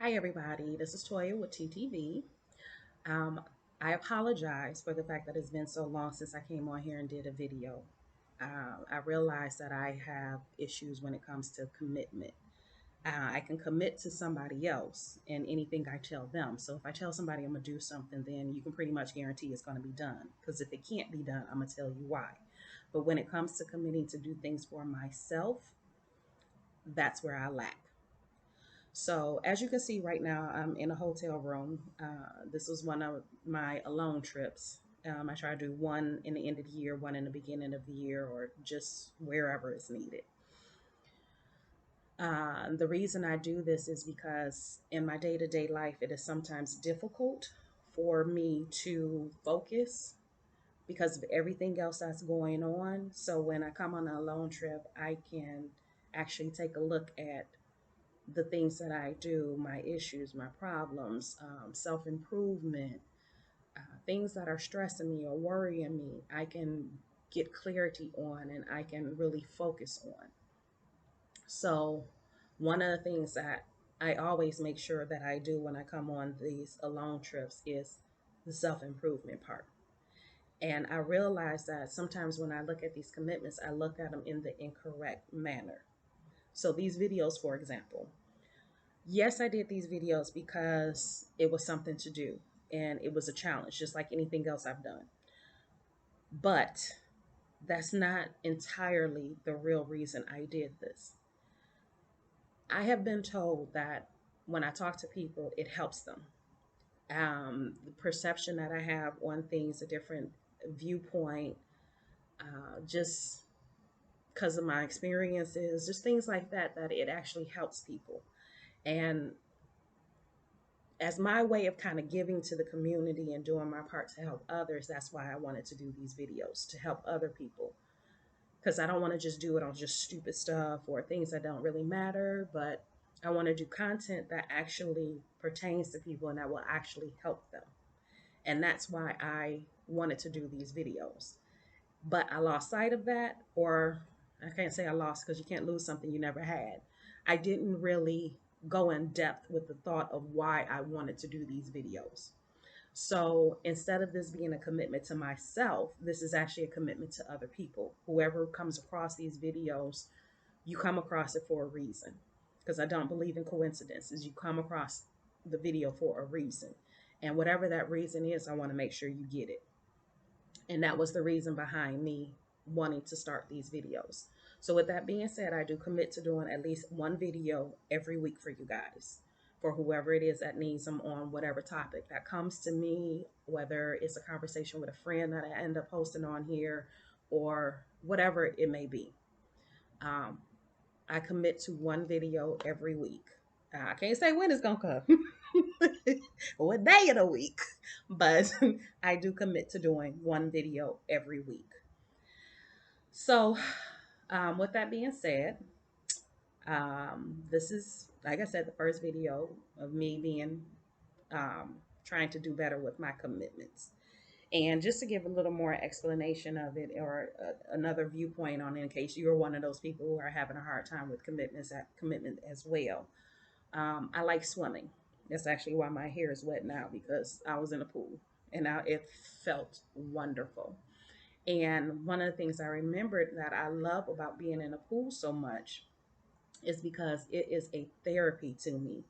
Hi, everybody. This is Toya with TTV. Um, I apologize for the fact that it's been so long since I came on here and did a video. I realize that I have issues when it comes to commitment. I can commit to somebody else in anything I tell them. So if I tell somebody I'm going to do something, then you can pretty much guarantee it's going to be done. Because if it can't be done, I'm going to tell you why. But when it comes to committing to do things for myself, that's where I lack. So, as you can see right now, I'm in a hotel room. This was one of my alone trips. I try to do one in the end of the year, one in the beginning of the year, or just wherever is needed. The reason I do this is because in my day to day life, it is sometimes difficult for me to focus because of everything else that's going on. So, when I come on a alone trip, I can actually take a look at the things that I do, my issues, my problems, self improvement, things that are stressing me or worrying me, I can get clarity on and I can really focus on. So, one of the things that I always make sure that I do when I come on these alone trips is the self improvement part. And I realize that sometimes when I look at these commitments, I look at them in the incorrect manner. So, these videos, for example, yes, I did these videos because it was something to do and it was a challenge, just like anything else I've done. But that's not entirely the real reason I did this. I have been told that when I talk to people, it helps them. The perception that I have on things, a different viewpoint, just because of my experiences, just things like that, that it actually helps people. And as my way of kind of giving to the community and doing my part to help others, that's why I wanted to do these videos to help other people. Because I don't want to just do it on just stupid stuff or things that don't really matter, but I want to do content that actually pertains to people and that will actually help them. And that's why I wanted to do these videos. But I lost sight of that, or I can't say I lost because you can't lose something you never had. I didn't really go in depth with the thought of why I wanted to do these videos. So instead of this being a commitment to myself, this is actually a commitment to other people. Whoever comes across these videos, you come across it for a reason. Because I don't believe in coincidences. You come across the video for a reason. And whatever that reason is, I want to make sure you get it. And that was the reason behind me wanting to start these videos. So, with that being said, I do commit to doing at least one video every week for you guys, for whoever it is that needs them on whatever topic that comes to me, whether it's a conversation with a friend that I end up posting on here or whatever it may be. Um, I commit to one video every week. I can't say when it's going to come, what day of the week, but I do commit to doing one video every week. So, with that being said, this is, like I said, the first video of me being trying to do better with my commitments. And just to give a little more explanation of it or another viewpoint on it, in case you're one of those people who are having a hard time with commitment as well. I like swimming. That's actually why my hair is wet now because I was in a pool and now it felt wonderful. And one of the things I remembered that I love about being in a pool so much is because it is a therapy to me.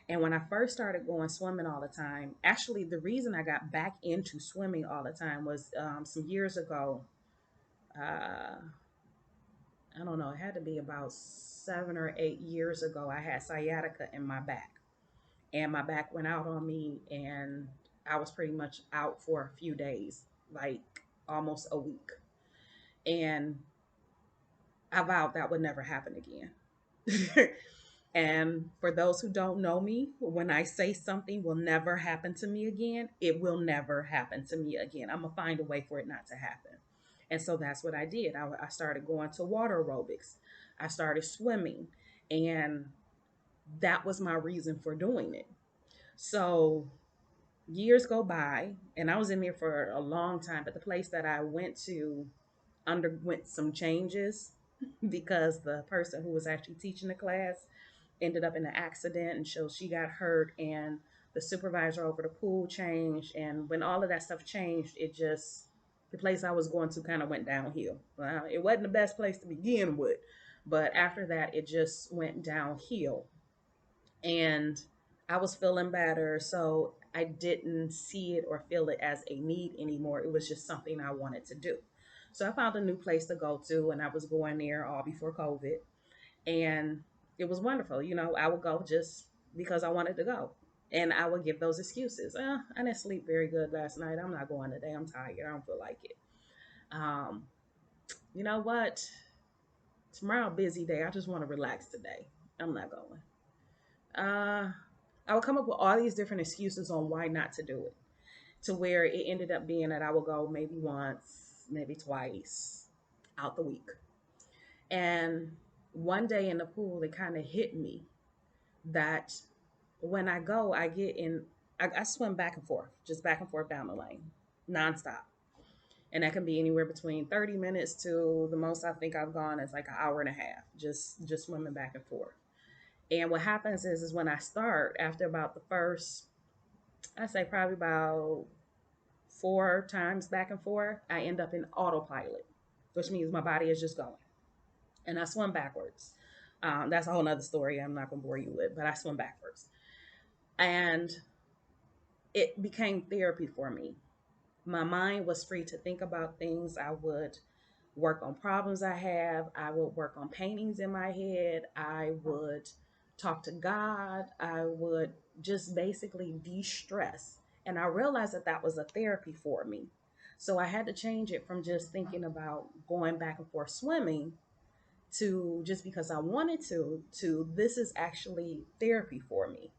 And when I first started going swimming all the time, actually, the reason I got back into swimming all the time was some years ago. Uh, I don't know, it had to be about 7 or 8 years ago. I had sciatica in my back, and my back went out on me, and I was pretty much out for a few days, like almost a week. And I vowed that would never happen again. And for those who don't know me, when I say something will never happen to me again, it will never happen to me again. I'm going to find a way for it not to happen. And so that's what I did. I started going to water aerobics, I started swimming, and that was my reason for doing it. So years go by, and I was in there for a long time, but the place that I went to underwent some changes because the person who was actually teaching the class ended up in an accident, and so she got hurt, and the supervisor over the pool changed, and when all of that stuff changed, it just the place I was going to kind of went downhill. It wasn't the best place to begin with, but after that, it just went downhill, and I was feeling better, so I didn't see it or feel it as a need anymore. It was just something I wanted to do. So I found a new place to go to, and I was going there all before COVID, and it was wonderful. I would go just because I wanted to go. And I would give those excuses. I didn't sleep very good last night. I'm not going today. I'm tired. I don't feel like it. Um, you know what? Tomorrow, busy day. I just want to relax today. I'm not going. Uh, I would come up with all these different excuses on why not to do it, to where it ended up being that I would go maybe once, maybe twice out the week. And one day in the pool, it kind of hit me that when I go, I get in, I swim back and forth, just back and forth down the lane, nonstop. And that can be anywhere between 30 minutes to the most I think I've gone is like an hour and a half, just swimming back and forth. And what happens is when I start, after about the first, I say probably about 4 times back and forth, I end up in autopilot, which means my body is just going. And I swim backwards. That's a whole nother story I'm not going to bore you with, but I swim backwards. And it became therapy for me. My mind was free to think about things. I would work on problems I have. I would work on paintings in my head. I would talk to God. I would just basically de stress. And I realized that that was a therapy for me. So I had to change it from just thinking about going back and forth swimming to just because I wanted to this is actually therapy for me.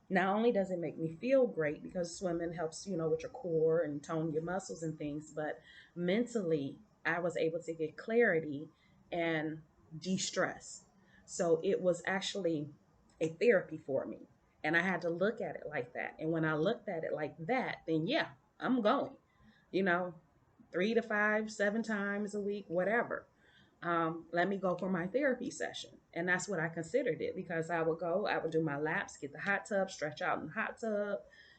Not only does it make me feel great because swimming helps, with your core and tone your muscles and things, but mentally I was able to get clarity and de-stress. So it was actually a therapy for me. And I had to look at it like that. And when I looked at it like that, then yeah, I'm going, you know, 3 to 5, 7 times a week, whatever. Let me go for my therapy session. And that's what I considered it because I would go, I would do my laps, get the hot tub, stretch out in the hot tub,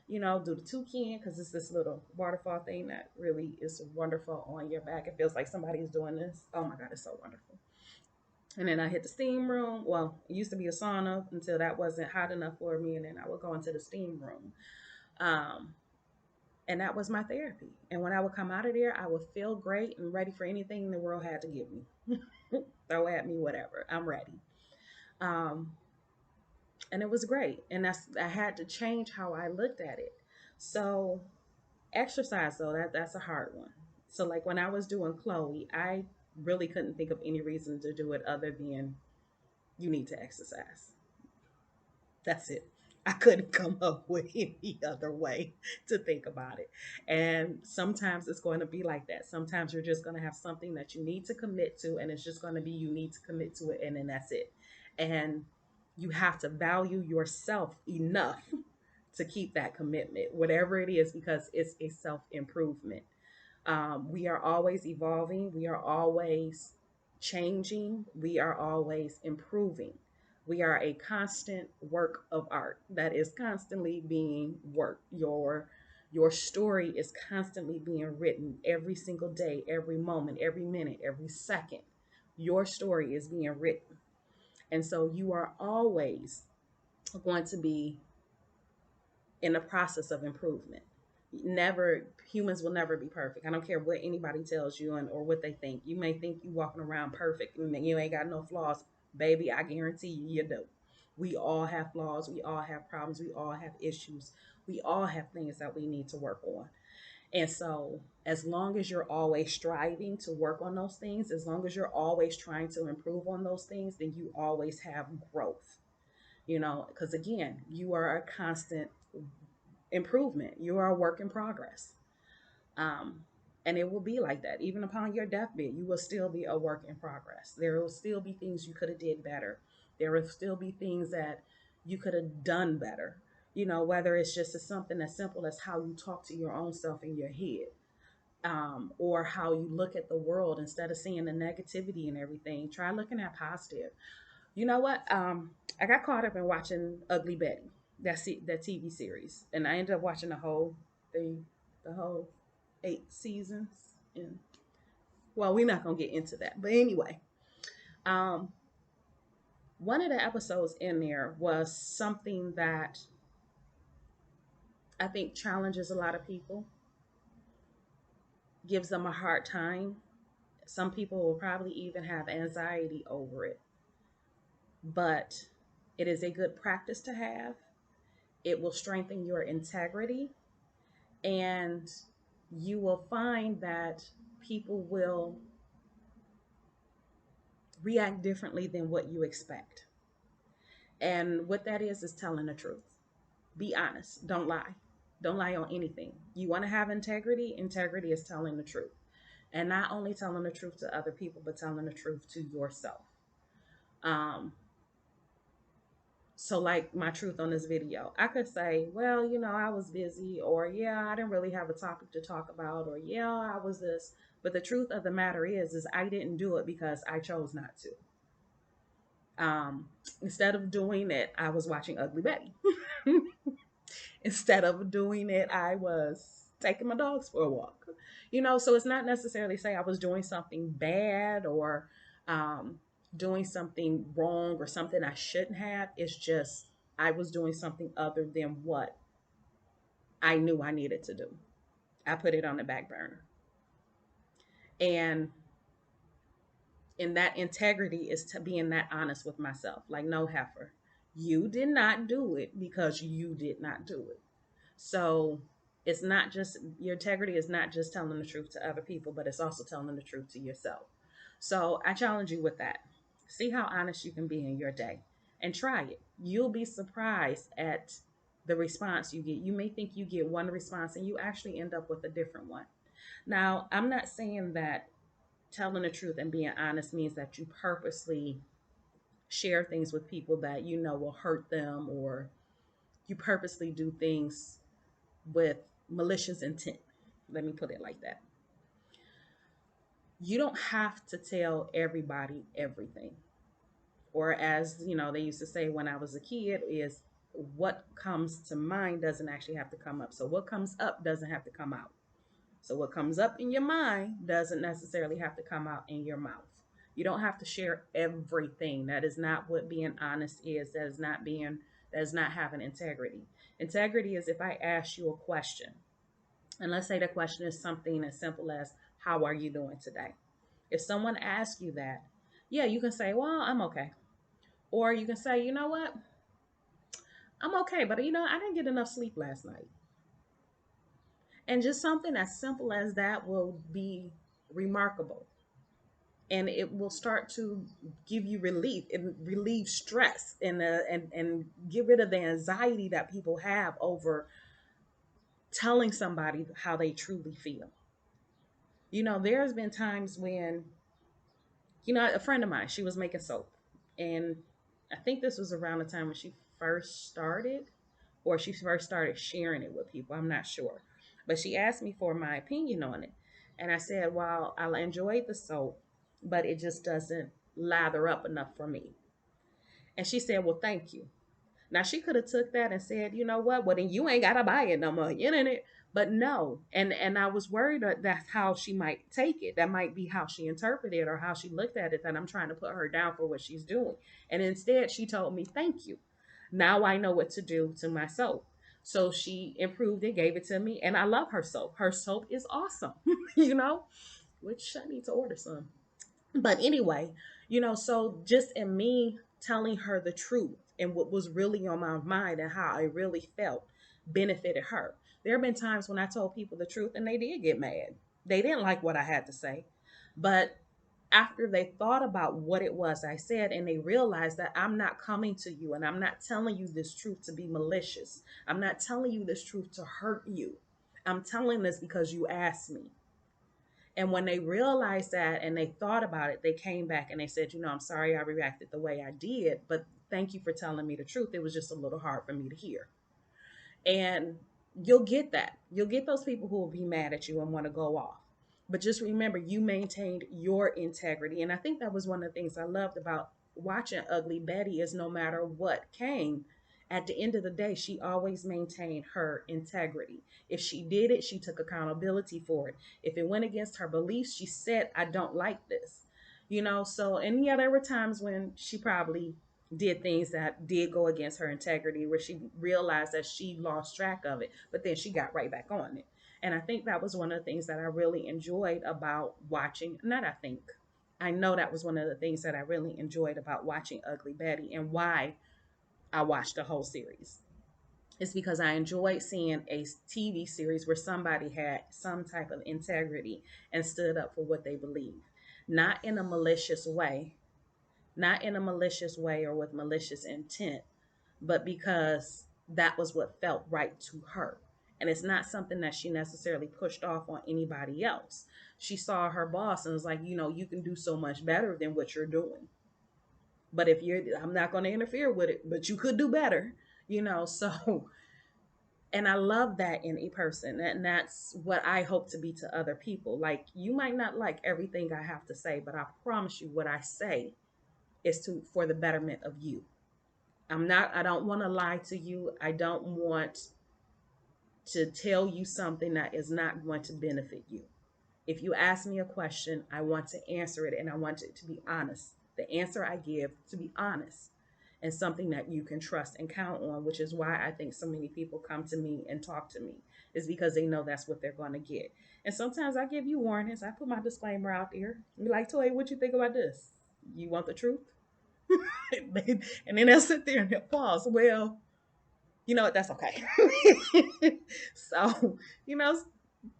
do the toucan because it's this little waterfall thing that really is wonderful on your back. It feels like somebody's doing this. Oh my God, it's so wonderful. And then I hit the steam room. Well, it used to be a sauna until that wasn't hot enough for me. And then I would go into the steam room. Um, and that was my therapy. And when I would come out of there, I would feel great and ready for anything the world had to give me. Throw at me, whatever. I'm ready. Um, and it was great. And I had to change how I looked at it. So exercise though, that's a hard one. So like when I was doing Chloe, I really couldn't think of any reason to do it other than you need to exercise. That's it. I couldn't come up with any other way to think about it. And sometimes it's going to be like that. Sometimes you're just going to have something that you need to commit to, and it's just going to be you need to commit to it, and then that's it. And you have to value yourself enough to keep that commitment, whatever it is, because it's a self improvement. We are always evolving, we are always changing, we are always improving. We are a constant work of art that is constantly being worked. Your story is constantly being written every single day, every moment, every minute, every second. Your story is being written. And so you are always going to be in the process of improvement. Never Humans will never be perfect. I don't care what anybody tells you or what they think. You may think you walking around perfect and you ain't got no flaws. Baby, I guarantee you do. We all have flaws, we all have problems, we all have issues. We all have things that we need to work on. And so, as long as you're always striving to work on those things, as long as you're always trying to improve on those things, then you always have growth. Because again, you are a constant improvement. You are a work in progress. Um, and it will be like that. Even upon your deathbed, you will still be a work in progress. There will still be things you could have did better. There will still be things that you could have done better. Whether it's just something as simple as how you talk to your own self in your head, or how you look at the world instead of seeing the negativity and everything. Try looking at positive. You know what? I got caught up in watching Ugly Betty, that TV series, and I ended up watching thing, the whole 8 seasons. And well, we're not gonna get into that, but anyway, um, one of the episodes in there was something that I think challenges a lot of people, gives them a hard time. Some people will probably even have anxiety over it, but it is a good practice to have. It will strengthen your integrity, and you will find that people will react differently than what you expect. And what that is telling the truth. Be honest. Don't lie. Don't lie on anything. You want to have integrity. Integrity is telling the truth. And not only telling the truth to other people, but telling the truth to yourself. Um, so, like my truth on this video, I could say, well, I was busy, or yeah, I didn't really have a topic to talk about, or yeah, I was this. But the truth of the matter is I didn't do it because I chose not to. Instead of doing it, I was watching Ugly Betty. Instead of doing it, I was taking my dogs for a walk. So it's not necessarily say I was doing something bad or um, doing something wrong or something I shouldn't have. It's just I was doing something other than what I knew I needed to do. I put it on the back burner. And in that integrity is to being that honest with myself. Like, no, heifer, you did not do it because you did not do it. So it's not just your integrity is not just telling the truth to other people, but it's also telling the truth to yourself. So I challenge you with that. See how honest you can be in your day and try it. You'll be surprised at the response you get. You may think you get one response and you actually end up with a different one. Now, I'm not saying that telling the truth and being honest means that you purposely share things with people that will hurt them, or you purposely do things with malicious intent. Let me put it like that. You don't have to tell everybody everything. Or as they used to say when I was a kid, is what comes to mind doesn't actually have to come up. So what comes up doesn't have to come out. So what comes up in your mind doesn't necessarily have to come out in your mouth. You don't have to share everything. That is not what being honest is. That is not having integrity. Integrity is if I ask you a question, and let's say the question is something as simple as, how are you doing today? If someone asks you that, yeah, you can say, well, I'm okay. Or you can say, you know what? I'm okay, but I didn't get enough sleep last night. And just something as simple as that will be remarkable. And it will start to give you relief and relieve stress, and get rid of the anxiety that people have over telling somebody how they truly feel. There's been times when, a friend of mine, she was making soap. And I think this was around the time when she first started, or she first started sharing it with people. I'm not sure. But she asked me for my opinion on it. And I said, well, I enjoyed the soap, but it just doesn't lather up enough for me. And she said, well, thank you. Now she could have took that and said, you know what? Well, then you ain't gotta buy it no more. You know it. But no, and I was worried that that's how she might take it. That might be how she interpreted it or how she looked at it. That I'm trying to put her down for what she's doing. And instead, she told me, "Thank you. Now I know what to do to my soap." So she improved it, gave it to me, and I love her soap. Her soap is awesome. you know, which I need to order some. But anyway, so just in me telling her the truth and what was really on my mind and how I really felt benefited her. There have been times when I told people the truth and they did get mad. They didn't like what I had to say. But after they thought about what it was I said, and they realized that I'm not coming to you and I'm not telling you this truth to be malicious. I'm not telling you this truth to hurt you. I'm telling this because you asked me. And when they realized that and they thought about it, they came back and they said, I'm sorry I reacted the way I did, but thank you for telling me the truth. It was just a little hard for me to hear. And you'll get that. You'll get those people who will be mad at you and want to go off. But just remember, you maintained your integrity. And I think that was one of the things I loved about watching Ugly Betty is no matter what came, at the end of the day, she always maintained her integrity. If she did it, she took accountability for it. If it went against her beliefs, she said, I don't like this. So, and yeah, there were times when she probably did things that did go against her integrity, where she realized that she lost track of it, but then she got right back on it. And I think that was one of the things that I really enjoyed about watching. Not I think, I know that was one of the things that I really enjoyed about watching Ugly Betty, and why I watched the whole series. It's because I enjoyed seeing a TV series where somebody had some type of integrity and stood up for what they believe, not in a malicious way, not in a malicious way or with malicious intent, but because that was what felt right to her. And it's not something that she necessarily pushed off on anybody else. She saw her boss and was like, you can do so much better than what you're doing. But if you're, I'm not going to interfere with it, but you could do better, So, and I love that in a person. And that's what I hope to be to other people. Like, you might not like everything I have to say, but I promise you, what I say is for the betterment of you. I don't want to lie to you. I don't want to tell you something that is not going to benefit you. If you ask me a question, I want to answer it, and I want it to be honest. The answer I give to be honest and something that you can trust and count on, which is why I think so many people come to me and talk to me, is because they know that's what they're going to get. And sometimes I give you warnings. I put my disclaimer out there. Be like, Toy, what you think about this? You want the truth? And then they'll sit there and they'll pause. Well, you know what? That's okay. So, you know,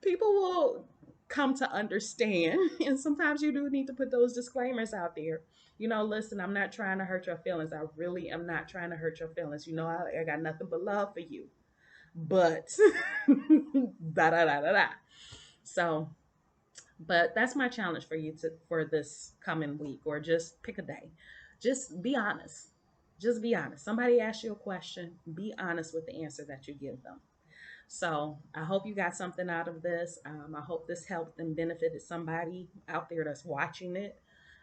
people will come to understand. And sometimes you do need to put those disclaimers out there. Listen, I'm not trying to hurt your feelings. I really am not trying to hurt your feelings. I got nothing but love for you. But da da da da da. So, but that's my challenge for you to for this coming week, or just pick a day. Just be honest. Just be honest. Somebody asks you a question, be honest with the answer that you give them. So I hope you got something out of this. I hope this helped and benefited somebody out there that's watching it.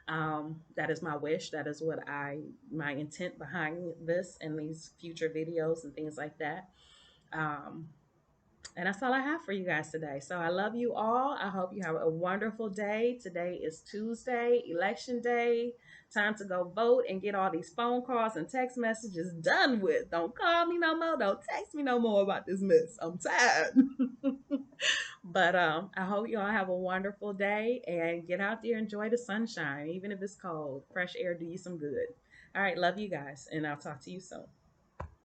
That is my wish. That is my intent behind this and these future videos and things like that. Um, and that's all I have for you guys today. So I love you all. I hope you have a wonderful day. Today is Tuesday, election day. Time to go vote and get all these phone calls and text messages done with. Don't call me no more. Don't text me no more about this mess. I'm tired. But I hope you all have a wonderful day and get out there, enjoy the sunshine, even if it's cold. Fresh air do you some good. All right, love you guys, and I'll talk to you soon.